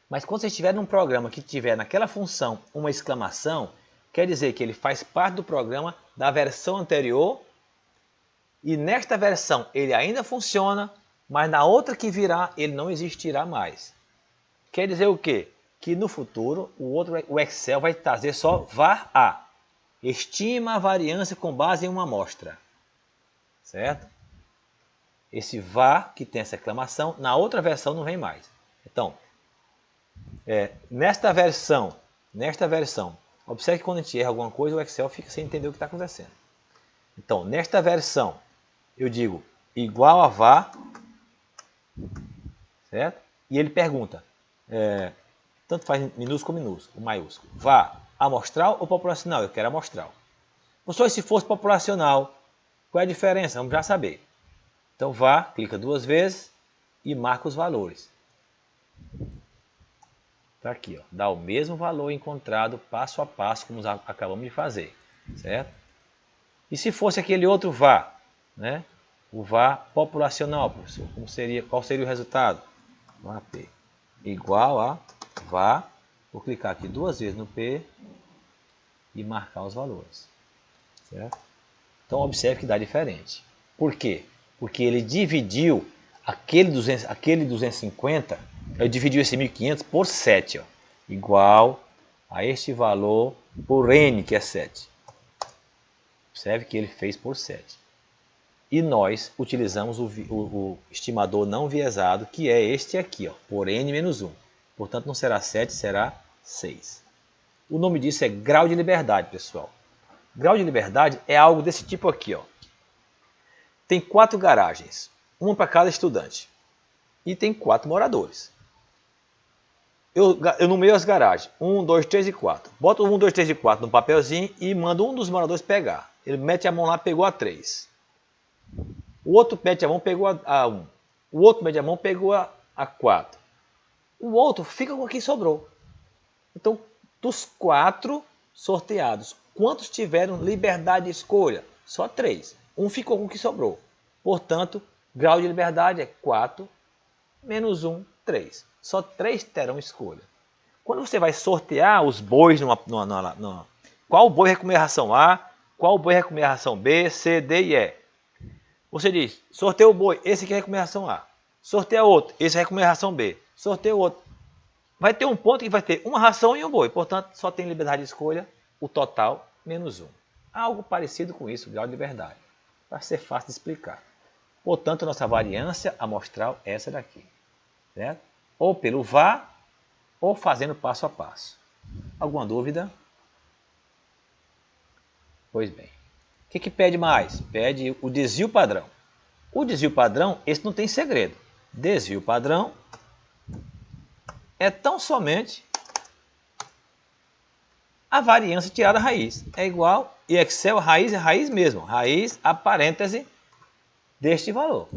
mas quando você estiver num programa que tiver naquela função uma exclamação, quer dizer que ele faz parte do programa da versão anterior e nesta versão ele ainda funciona, mas na outra que virá ele não existirá mais. Quer dizer o quê? Que no futuro o Excel vai trazer só var A. Estima a variância com base em uma amostra. Certo? Esse var que tem essa exclamação, na outra versão não vem mais. Então, nesta versão, observe que quando a gente erra alguma coisa, o Excel fica sem entender o que está acontecendo. Então, nesta versão, eu digo igual a var, certo? E ele pergunta, tanto faz minúsculo ou minúsculo, maiúsculo, var amostral ou populacional? Eu quero amostral. Professor, se fosse populacional, qual é a diferença? Vamos já saber. Então, var, clica duas vezes e marca os valores. Está aqui, ó, dá o mesmo valor encontrado passo a passo, como acabamos de fazer, certo? E se fosse aquele outro var, né? O var populacional, professor, qual seria o resultado? var P igual a var, vou clicar aqui duas vezes no P e marcar os valores, certo? Então, observe que dá diferente. Por quê? Porque ele dividiu aquele 250, eu dividi esse 1500 por 7, ó, igual a este valor por n, que é 7. Observe que ele fez por 7. E nós utilizamos o estimador não viesado, que é este aqui, ó, por n-1. Portanto, não será 7, será 6. O nome disso é grau de liberdade, pessoal. Grau de liberdade é algo desse tipo aqui, ó. Tem 4 garagens, uma para cada estudante. E tem 4 moradores. Eu numeio as garagens. 1, 2, 3 e 4. Boto 1, 2, 3 e 4 no papelzinho e mando um dos moradores pegar. Ele mete a mão lá, pegou a 3. O outro mete a mão, pegou a 1. O outro mete a mão, pegou a 4. O outro fica com o que sobrou. Então, dos 4 sorteados, quantos tiveram liberdade de escolha? Só 3. Um ficou com o que sobrou. Portanto, grau de liberdade é 4 menos 1, 3. Só 3 terão escolha. Quando você vai sortear os bois qual boi vai comer a ração A, qual boi vai comer a ração B, C, D e E. Você diz, sorteia o boi, esse aqui vai comer a ração A. Sorteia outro. Esse vai comer a ração B. Sorteia outro. Vai ter um ponto que vai ter uma ração e um boi. Portanto, só tem liberdade de escolha o total menos 1. Algo parecido com isso, grau de liberdade. Para ser fácil de explicar. Portanto, nossa variância amostral é essa daqui. Certo? Ou pelo VAR, ou fazendo passo a passo. Alguma dúvida? Pois bem. O que pede mais? Pede o desvio padrão. O desvio padrão, esse não tem segredo. Desvio padrão é tão somente a variância tirada da raiz. É igual, e Excel, raiz é raiz mesmo. Raiz, a parêntese deste valor.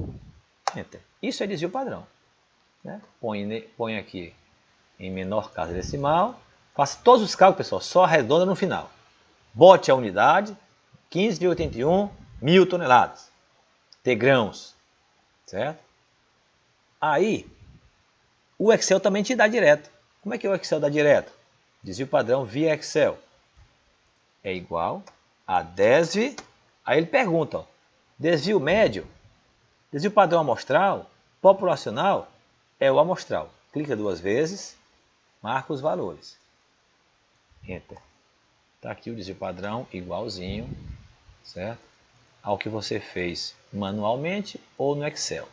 Enter. Isso é desvio padrão. Né? Põe aqui em menor casa decimal. Faça todos os cálculos, pessoal, só arredonda no final. Bote a unidade, 15,81 mil toneladas de grãos. Certo? Aí, o Excel também te dá direto. Como é que o Excel dá direto? Desvio padrão via Excel é igual a desv. Aí ele pergunta, ó, desvio médio, desvio padrão amostral, populacional, é o amostral. Clica 2 vezes, marca os valores. Enter. Está aqui o desvio padrão igualzinho, certo? Ao que você fez manualmente ou no Excel.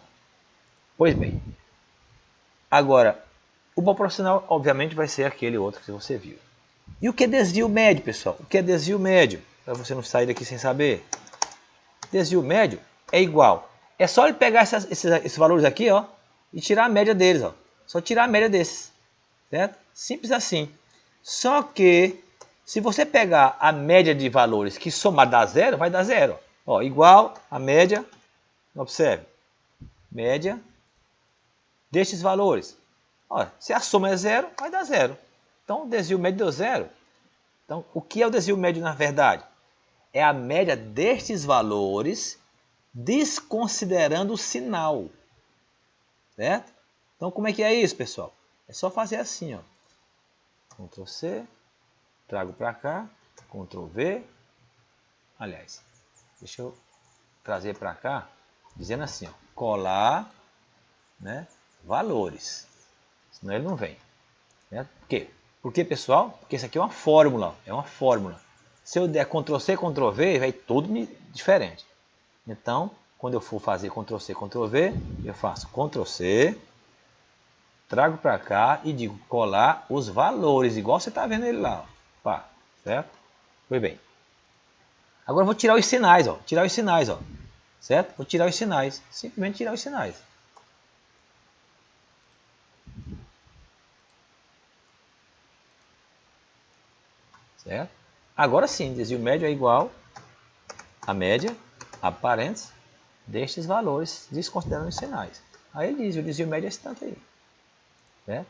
Pois bem, agora, o populacional obviamente vai ser aquele outro que você viu. E o que é desvio médio, pessoal? O que é desvio médio? Para você não sair daqui sem saber. Desvio médio é igual. É só ele pegar esses valores aqui, ó, e tirar a média deles, ó. Só tirar a média desses. Certo? Simples assim. Só que, se você pegar a média de valores que somar dá zero, vai dar zero. Ó, igual a média, observe, média destes valores. Ó, se a soma é zero, vai dar zero. Então, o desvio médio deu zero. Então, o que é o desvio médio na verdade? É a média destes valores desconsiderando o sinal. Certo? Então, como é que é isso, pessoal? É só fazer assim, ó. Ctrl C, trago para cá, Ctrl V. Aliás, deixa eu trazer para cá, dizendo assim, ó, colar, né, valores. Senão ele não vem. Certo? Por quê? Porque, pessoal, porque isso aqui é uma fórmula. É uma fórmula. Se eu der Ctrl C, Ctrl V, vai tudo diferente. Então, quando eu for fazer Ctrl C, Ctrl V, eu faço Ctrl C, trago para cá e digo colar os valores, igual você está vendo ele lá. Ó. Pá, certo? Foi bem. Agora eu vou tirar os sinais, ó. Tirar os sinais, ó. Certo? Vou tirar os sinais. Simplesmente tirar os sinais. Certo? Agora sim, desvio médio é igual a média, a parênteses, destes valores, desconsiderando os sinais. Aí ele diz, o desvio médio é esse tanto aí. Certo?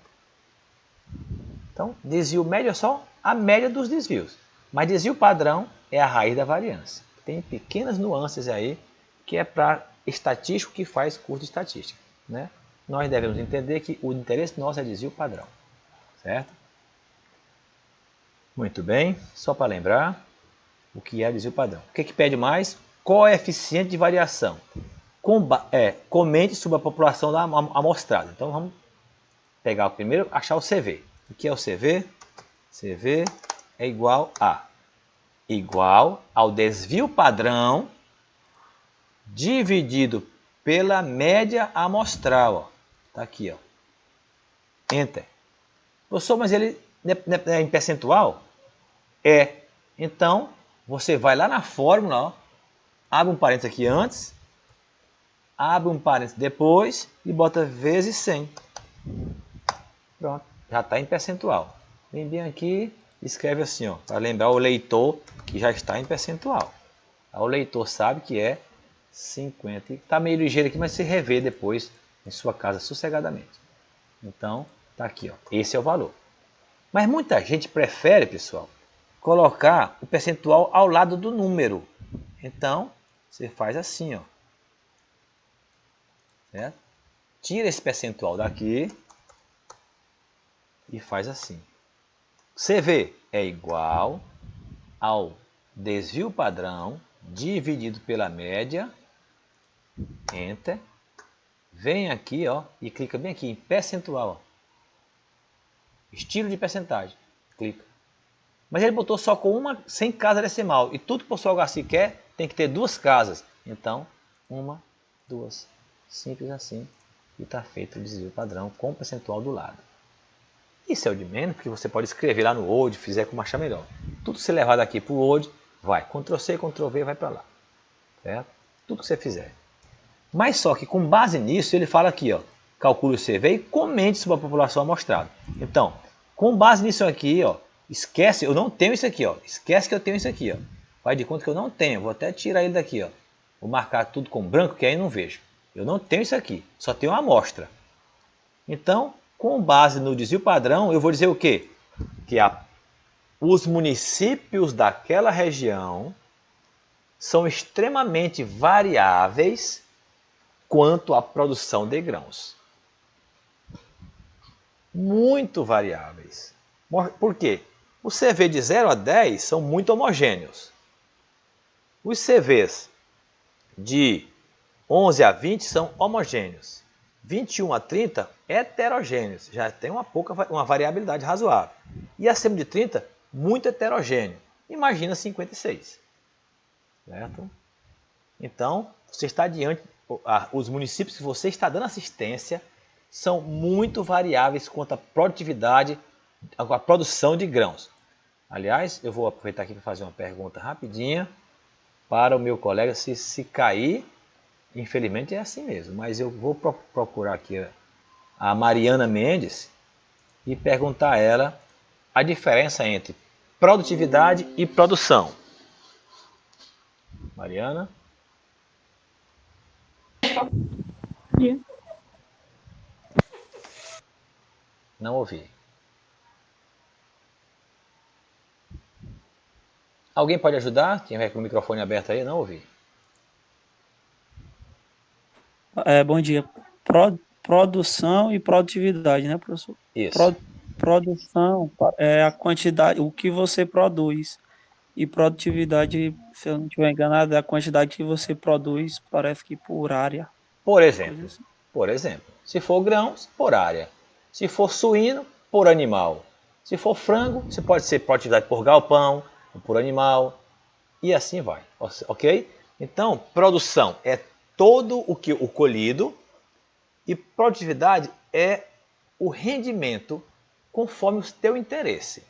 Então, desvio médio é só a média dos desvios. Mas desvio padrão é a raiz da variância. Tem pequenas nuances aí, que é para estatístico que faz curso de estatística. Né? Nós devemos entender que o interesse nosso é desvio padrão. Certo? Muito bem, só para lembrar o que é desvio padrão. O que pede mais? Coeficiente de variação. Comente sobre a população da amostrada. Então vamos pegar o primeiro, achar o CV. O que é o CV? CV é igual ao desvio padrão dividido pela média amostral. Está aqui, ó. Enter. Professor, mas ele é em percentual? É. Então, você vai lá na fórmula, ó, abre um parênteses aqui antes, abre um parênteses depois e bota vezes 100. Pronto, já está em percentual. Vem bem aqui, escreve assim, ó, para lembrar o leitor que já está em percentual. Aí o leitor sabe que é 50. Está meio ligeiro aqui, mas se revê depois em sua casa sossegadamente. Então, está aqui, ó, esse é o valor. Mas muita gente prefere, pessoal, colocar o percentual ao lado do número. Então, você faz assim, ó. Certo? Tira esse percentual daqui e faz assim. CV é igual ao desvio padrão dividido pela média, enter, vem aqui, ó, e clica bem aqui em percentual, ó. Estilo de percentagem, clica. Mas ele botou só com uma, sem casa decimal, e tudo que o professor Garcia quer tem que ter duas casas. Então, uma, duas, simples assim, e está feito o desvio padrão com o percentual do lado. Isso é o de menos, porque você pode escrever lá no Word, fizer como achar melhor. Tudo que você levar daqui para o Word, vai. Ctrl+C, Ctrl+V, vai para lá. Certo? Tudo que você fizer. Mas só que com base nisso, ele fala aqui, ó, calcule o CV e comente sobre a população amostrada. Então, com base nisso aqui, ó, esquece, eu não tenho isso aqui, ó. Esquece que eu tenho isso aqui, ó. Faz de conta que eu não tenho. Vou até tirar ele daqui, ó. Vou marcar tudo com branco, que aí não vejo. Eu não tenho isso aqui, só tenho uma amostra. Então, com base no desvio padrão, eu vou dizer o quê? Que os municípios daquela região são extremamente variáveis quanto à produção de grãos. Muito variáveis. Por quê? Os CV de 0 a 10 são muito homogêneos. Os CVs de 11 a 20 são homogêneos. 21 a 30, heterogêneos. Já tem uma variabilidade razoável. E acima de 30, muito heterogêneo. Imagina 56. Certo? Então, você está diante, os municípios que você está dando assistência são muito variáveis quanto à produtividade, à produção de grãos. Aliás, eu vou aproveitar aqui para fazer uma pergunta rapidinha para o meu colega, se cair, infelizmente é assim mesmo, mas eu vou procurar aqui a Mariana Mendes e perguntar a ela a diferença entre produtividade e produção. Mariana? Não ouvi. Alguém pode ajudar? Quem vai com o microfone aberto aí? Não ouvi. Bom dia. Produção e produtividade, né, professor? Isso. Produção é a quantidade, o que você produz. E produtividade, se eu não estiver enganado, é a quantidade que você produz, parece que por área. Por exemplo, Assim. Se for grãos, por área. Se for suíno, por animal. Se for frango, você pode ser produtividade por galpão, por animal, e assim vai, ok? Então, produção é todo o colhido e produtividade é o rendimento conforme o teu interesse.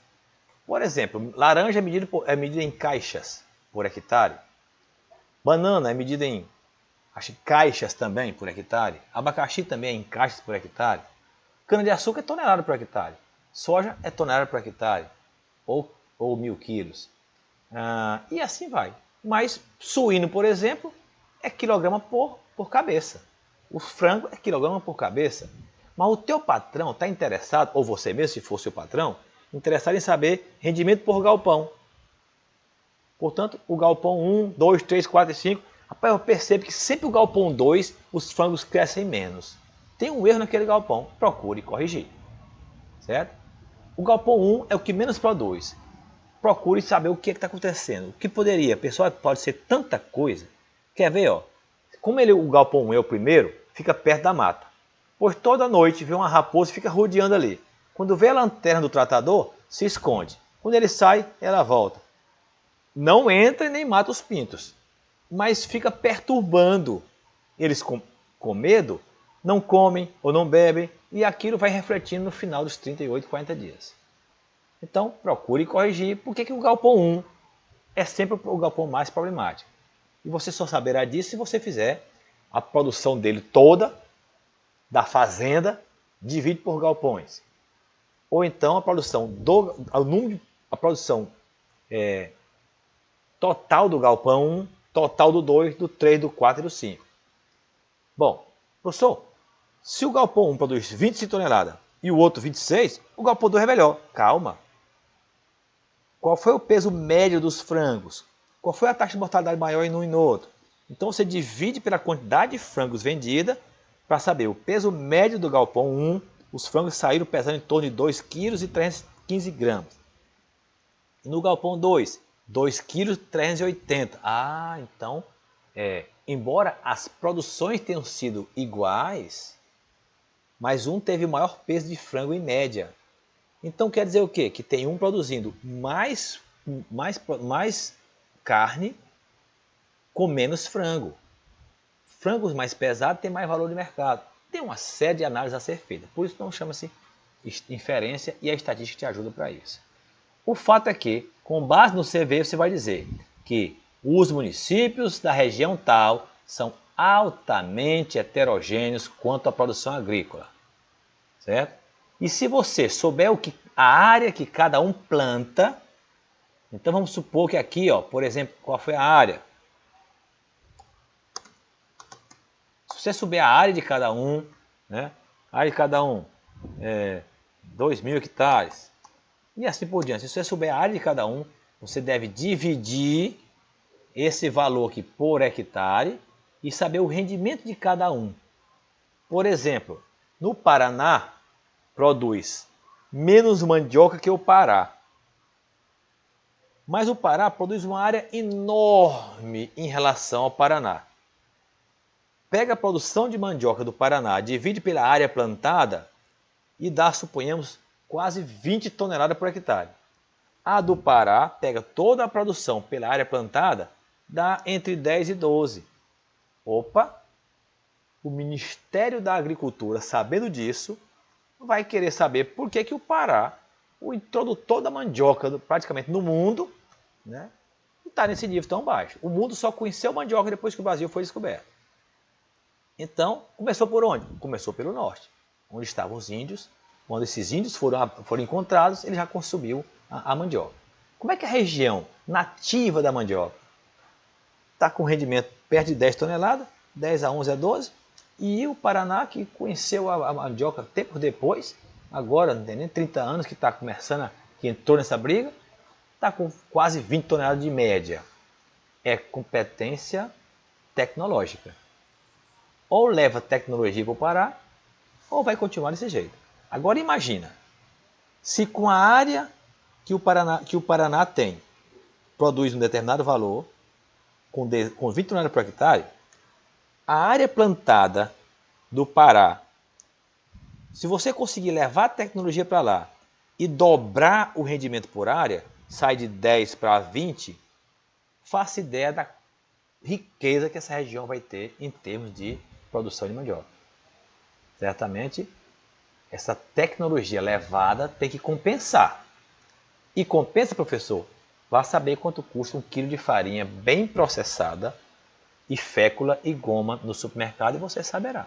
Por exemplo, laranja é medida em caixas por hectare, banana é medida em caixas também por hectare, abacaxi também é em caixas por hectare, cana-de-açúcar é tonelada por hectare, soja é tonelada por hectare, ou 1.000 quilos. E assim vai. Mas suíno, por exemplo, é quilograma por cabeça. O frango é quilograma por cabeça. Mas o teu patrão está interessado, ou você mesmo, se for seu patrão, interessado em saber rendimento por galpão. Portanto, o galpão 1, 2, 3, 4 e 5, rapaz, eu percebo que sempre o galpão 2, os frangos crescem menos. Tem um erro naquele galpão, procure corrigir. Certo? O galpão 1 é o que menos produz. Procure saber o que está acontecendo. O que poderia? Pessoal, pode ser tanta coisa. Quer ver? Ó? Como o galpão 1 é o primeiro, fica perto da mata. Pois toda noite vê uma raposa e fica rodeando ali. Quando vê a lanterna do tratador, se esconde. Quando ele sai, ela volta. Não entra e nem mata os pintos, mas fica perturbando. Eles com medo não comem ou não bebem e aquilo vai refletindo no final dos 38, 40 dias. Então, procure corrigir por que o galpão 1 é sempre o galpão mais problemático. E você só saberá disso se você fizer a produção dele toda, da fazenda, divide por galpões. Ou então a produção total do galpão 1, total do 2, do 3, do 4 e do 5. Bom, professor, se o galpão 1 produz 25 toneladas e o outro 26, o galpão 2 é melhor. Calma. Qual foi o peso médio dos frangos? Qual foi a taxa de mortalidade maior em um e no outro? Então você divide pela quantidade de frangos vendida para saber o peso médio do galpão 1. Os frangos saíram pesando em torno de 2 kg e 315 gramas. E no galpão 2, 2 kg e 380. Então embora as produções tenham sido iguais, mas um teve maior peso de frango em média. Então quer dizer o quê? Que tem um produzindo mais carne com menos frango. Frangos mais pesados têm mais valor de mercado. Tem uma série de análises a ser feita. Por isso não chama-se inferência e a estatística te ajuda para isso. O fato é que, com base no CV, você vai dizer que os municípios da região tal são altamente heterogêneos quanto à produção agrícola. Certo? E se você souber a área que cada um planta, então vamos supor que aqui, ó, por exemplo, qual foi a área? Se você souber a área de cada um, né? A área de cada um é 2.000 hectares e assim por diante. Se você souber a área de cada um, você deve dividir esse valor aqui por hectare e saber o rendimento de cada um. Por exemplo, no Paraná produz menos mandioca que o Pará. Mas o Pará produz uma área enorme em relação ao Paraná. Pega a produção de mandioca do Paraná, divide pela área plantada e dá, suponhamos, quase 20 toneladas por hectare. A do Pará pega toda a produção pela área plantada, dá entre 10 e 12. Opa! O Ministério da Agricultura, sabendo disso, vai querer saber por que o Pará, o introdutor da mandioca praticamente no mundo, né, está nesse nível tão baixo. O mundo só conheceu mandioca depois que o Brasil foi descoberto. Então, começou por onde? Começou pelo norte, onde estavam os índios. Quando esses índios foram encontrados, ele já consumiu a mandioca. Como é que a região nativa da mandioca está com rendimento perto de 10 toneladas, 10 a 11 a 12, e o Paraná, que conheceu a mandioca tempos depois, agora não tem nem 30 anos que está começando, que entrou nessa briga, está com quase 20 toneladas de média. É competência tecnológica. Ou leva tecnologia para o Pará, ou vai continuar desse jeito. Agora imagina, se com a área que o Paraná tem, produz um determinado valor, com 20 toneladas por hectare, a área plantada do Pará, se você conseguir levar a tecnologia para lá e dobrar o rendimento por área, sai de 10 para 20, faça ideia da riqueza que essa região vai ter em termos de produção de mandioca. Certamente, essa tecnologia levada tem que compensar. E compensa, professor? Vá saber quanto custa 1 quilo de farinha bem processada e fécula e goma no supermercado e você saberá.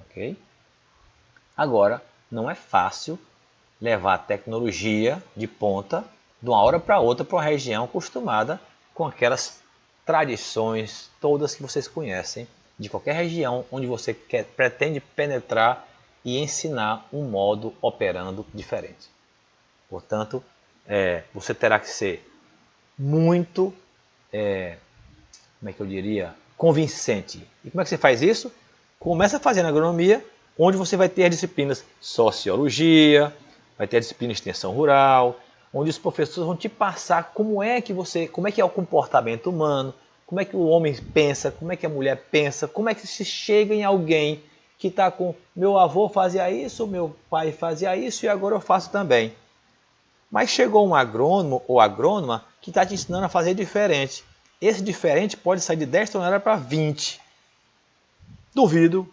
Ok? Agora, não é fácil levar tecnologia de ponta de uma hora para outra para uma região acostumada com aquelas tradições todas que vocês conhecem de qualquer região onde você pretende penetrar e ensinar um modo operando diferente. Portanto, você terá que ser muito, como é que eu diria, convincente. E como é que você faz isso? Começa fazendo agronomia, onde você vai ter as disciplinas sociologia, vai ter a disciplina de extensão rural, onde os professores vão te passar como é que é o comportamento humano, como é que o homem pensa, como é que a mulher pensa, como é que se chega em alguém que está com meu avô fazia isso, meu pai fazia isso e agora eu faço também. Mas chegou um agrônomo ou agrônoma que está te ensinando a fazer diferente. Esse diferente pode sair de 10 toneladas para 20. Duvido,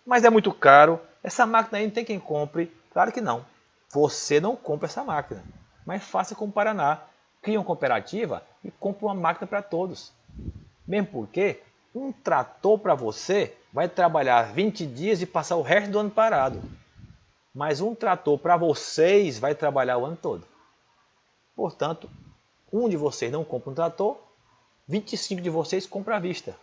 mas é muito caro. Essa máquina aí não tem quem compre. Claro que não. Você não compra essa máquina. Mas faça como o Paraná. Cria uma cooperativa e compra uma máquina para todos. Mesmo porque um trator para você vai trabalhar 20 dias e passar o resto do ano parado. Mas um trator para vocês vai trabalhar o ano todo. Portanto, um de vocês não compra um trator, 25 de vocês compram à vista.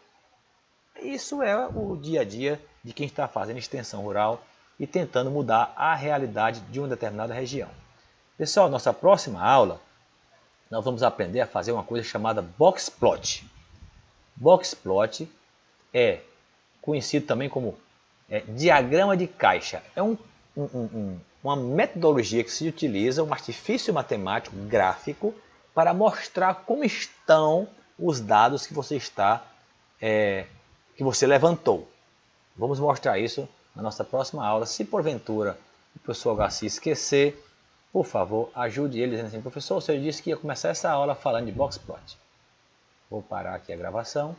Isso é o dia a dia de quem está fazendo extensão rural e tentando mudar a realidade de uma determinada região. Pessoal, nossa próxima aula, nós vamos aprender a fazer uma coisa chamada box plot. Box plot é conhecido também como diagrama de caixa. É uma metodologia que se utiliza, um artifício matemático gráfico, para mostrar como estão os dados que você está que você levantou. Vamos mostrar isso na nossa próxima aula. Se porventura o professor Garcia esquecer, por favor, ajude ele dizendo assim: professor, você disse que ia começar essa aula falando de box plot. Vou parar aqui a gravação.